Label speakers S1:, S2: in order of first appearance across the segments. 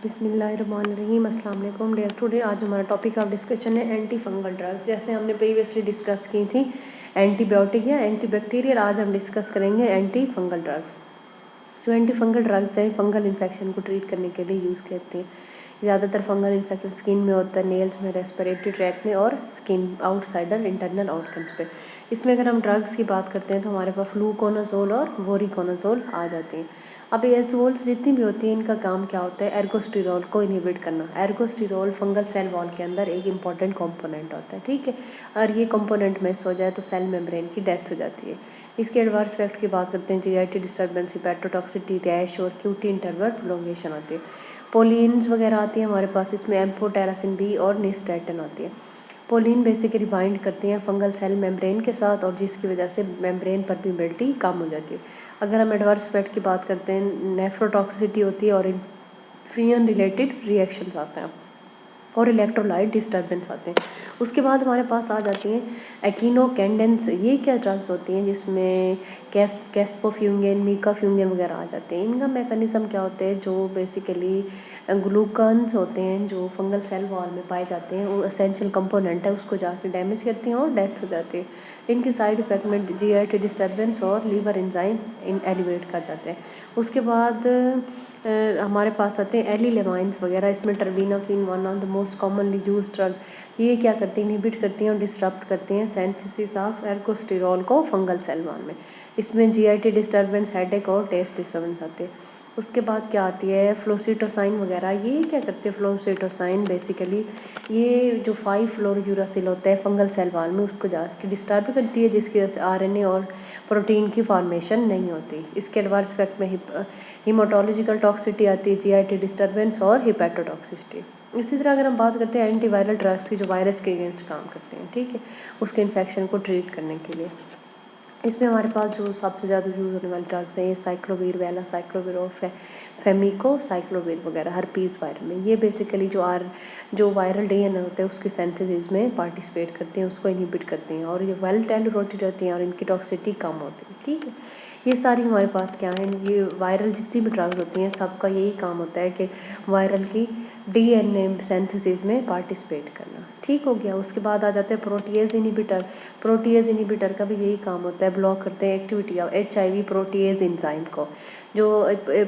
S1: बिस्मिल्लाहिर्रहमानिर्रहीम, अस्सलाम वालेकुम डियर स्टूडेंट। आज हमारा टॉपिक ऑफ डिस्कशन है एंटी फंगल ड्रग्स। जैसे हमने प्रीवियसली डिस्कस की थी एंटीबायोटिक या एंटीबैक्टीरियल, आज हम डिस्कस करेंगे एंटी फंगल ड्रग्स। जो एंटी फंगल ड्रग्स है फंगल इन्फेक्शन को ट्रीट करने के लिए यूज़ करते हैं। ज़्यादातर फंगल इन्फेक्शन स्किन में होता है, नेल्स में, रेस्पिरेटरी ट्रैक में और स्किन आउटसाइडर इंटरनल आउटकम्स पे। इसमें अगर हम ड्रग्स की बात करते हैं तो हमारे पास फ्लूकोनाजोल और वोरिकोनाजोल आ जाते हैं। अब ये एजोल्स जितनी भी होती हैं इनका काम क्या होता है, एर्गोस्टिरोल को इनहिबिट करना। एर्गोस्टिरोल फंगल सेल वॉल के अंदर एक इंपॉर्टेंट कंपोनेंट होता है, ठीक है। और ये कंपोनेंट मिस हो जाए तो सेल मेम्ब्रेन की डेथ हो जाती है। इसके एडवर्स इफेक्ट की बात करते हैं, जीआईटी डिस्टर्बेंस, हिपैटोटॉक्सिटी, रैश और क्यूटी इंटरवल प्रोलॉन्गेशन आती है। पोलिन्स वगैरह आती है हमारे पास, इसमें एम्फोटेरासिन बी और निस्टेटिन आती है। पोलिन बेसिकली बाइंड करती हैं फंगल सेल मेम्ब्रेन के साथ और जिसकी वजह से मेम्ब्रेन परमिबिलिटी कम हो जाती है। अगर हम एडवर्स इफेक्ट की बात करते हैं, नेफ्रोटॉक्सिसिटी होती है और इन्फ्यूजन रिलेटेड रिएक्शंस आते हैं और इलेक्ट्रोलाइट डिस्टर्बेंस आते हैं। उसके बाद हमारे पास आ जाती हैं एकिनोकेंडेंस। ये क्या ड्रग्स होती हैं जिसमें कैस्पोफ्यूंगेन, मीकाफ्यूंगेन वगैरह आ जाते हैं। इनका मैकेनिज्म क्या होता है, जो बेसिकली ग्लूकन्स होते हैं जो फंगल सेल वॉल में पाए जाते हैं, वो एसेंशियल कंपोनेंट है, उसको जाके डैमेज करती हैं और डेथ हो जाती है। इनके साइड इफेक्ट में जीआईटी डिस्टर्बेंस और लीवर एंजाइम एलिवेट कर जाते हैं। उसके बाद हमारे पास आते हैं एलिलेमाइंस वगैरह। इसमें terbinafine one of the most commonly use drug. ये क्या करती हैं, इनहिबिट करती हैं और डिस्टर्ब करती हैं सिंथेसिस ऑफ एर्गोस्टिरोल को फंगल सेल वॉल में। इसमें जीआईटी डिस्टर्बेंस, हेडेक और टेस्ट डिस्टर्बेंस आते हैं। उसके बाद क्या आती है फ्लोसीटोसाइन वगैरह। ये क्या करते हैं फ्लोसीटोसाइन, बेसिकली ये जो 5-फ्लोरोयूरासिल होता है फंगल सेल वॉल में उसको जाके डिस्टर्ब करती है, जिसकी वजह से आरएनए और प्रोटीन की फॉर्मेशन नहीं होती। इसके एडवर्स इफेक्ट में हीमाटोलॉजिकल टॉक्सिटी आती है, जीआईटी डिस्टर्बेंस और हिपैटोटॉक्सिसिटी। इसी तरह अगर हम बात करते हैं एंटीवायरल ड्रग्स की जो वायरस के अगेंस्ट काम करते हैं, ठीक है, उसके इन्फेक्शन को ट्रीट करने के लिए, इसमें हमारे पास जो सबसे ज़्यादा यूज़ होने वाले ड्रग्स हैं ये साइक्लोवीर, वेलासाइक्लोवीर और फेमिको साइक्लोवीर वगैरह हर्पीज़ वायरल में। ये बेसिकली जो वायरल डीएनए होते हैं उसके सिंथेसिस में पार्टिसिपेट करते हैं, उसको इनहिबिट करते हैं और ये वेल टॉलरेटेड रहती हैं और इनकी टॉक्सिसिटी कम होती है, ठीक है। ये सारी हमारे पास क्या है, ये वायरल जितनी भी ड्रग्स होती हैं सबका यही काम होता है कि वायरल की डीएनए सिंथेसिस में पार्टिसिपेट करना, ठीक हो गया। उसके बाद आ जाते हैं प्रोटीएज इनहिबिटर। प्रोटीएज इनहिबिटर का भी यही काम होता है, ब्लॉक करते हैं activity of HIV protease enzyme को। जो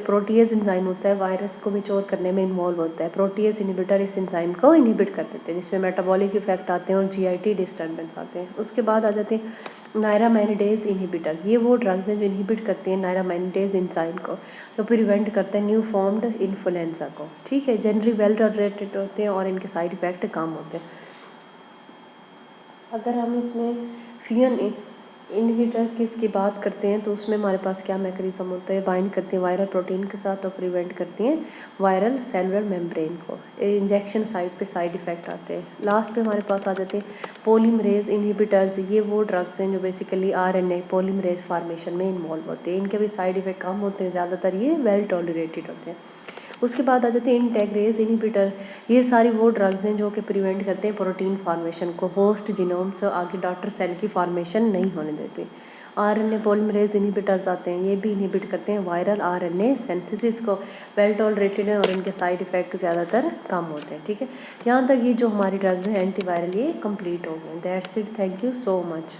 S1: प्रोटीएज एंजाइम होता है वायरस को मैच्योर करने में इन्वॉल्व होता है। प्रोटीएज इनहिबिटर इस एंजाइम को इनहिबिट कर देते हैं, जिसमें मेटाबॉलिक इफेक्ट आते हैं और जीआईटी डिस्टर्बेंस आते हैं। उसके बाद आ जाते हैं नायरामाइनिडेज इनहिबिटर्स। ये वो ड्रग्स हैं जो इनहिबिट करते हैं नायरामाइनिडेज एंजाइम को, जो प्रिवेंट करते हैं न्यू फॉर्म्ड इन्फ्लुएंजा को, ठीक है। जनरली वेल टॉलरेटेड होते हैं और इनके साइड इफेक्ट कम होते हैं। अगर हम इसमें फियन इनहिबिटर किसकी बात करते हैं तो उसमें हमारे पास क्या मैकेनिज्म होता है, बाइंड करती हैं वायरल प्रोटीन के साथ और प्रिवेंट करती हैं वायरल सेलुलर मेम्ब्रेन को। इंजेक्शन साइट पे साइड इफ़ेक्ट आते हैं। लास्ट पे हमारे पास आ जाते हैं पोलीमरेज इनहिबिटर्स। ये वो ड्रग्स हैं जो बेसिकली आरएनए पोलीमरेज फार्मेशन में इन्वॉल्व होते हैं। इनके भी साइड इफ़ेक्ट कम होते हैं, ज़्यादातर ये वेल टॉलरेटेड होते हैं। उसके बाद आ जाते हैं इंटेग्रेज इनहिबिटर। ये सारी वो ड्रग्स हैं जो कि प्रिवेंट करते हैं प्रोटीन फार्मेशन को, होस्ट जीनोम से आगे डॉटर सेल की फार्मेशन नहीं होने देते। आरएनए पॉलीमरेज इनहिबिटर्स आते हैं, ये भी इनहिबिट करते हैं वायरल आरएनए सिंथेसिस को, वेल टॉलरेटेड है और इनके साइड इफ़ेक्ट ज़्यादातर कम होते हैं, ठीक है। यहाँ तक ये जो हमारी ड्रग्स हैं एंटीवायरल ये कंप्लीट हो गए। That's it, thank you so much.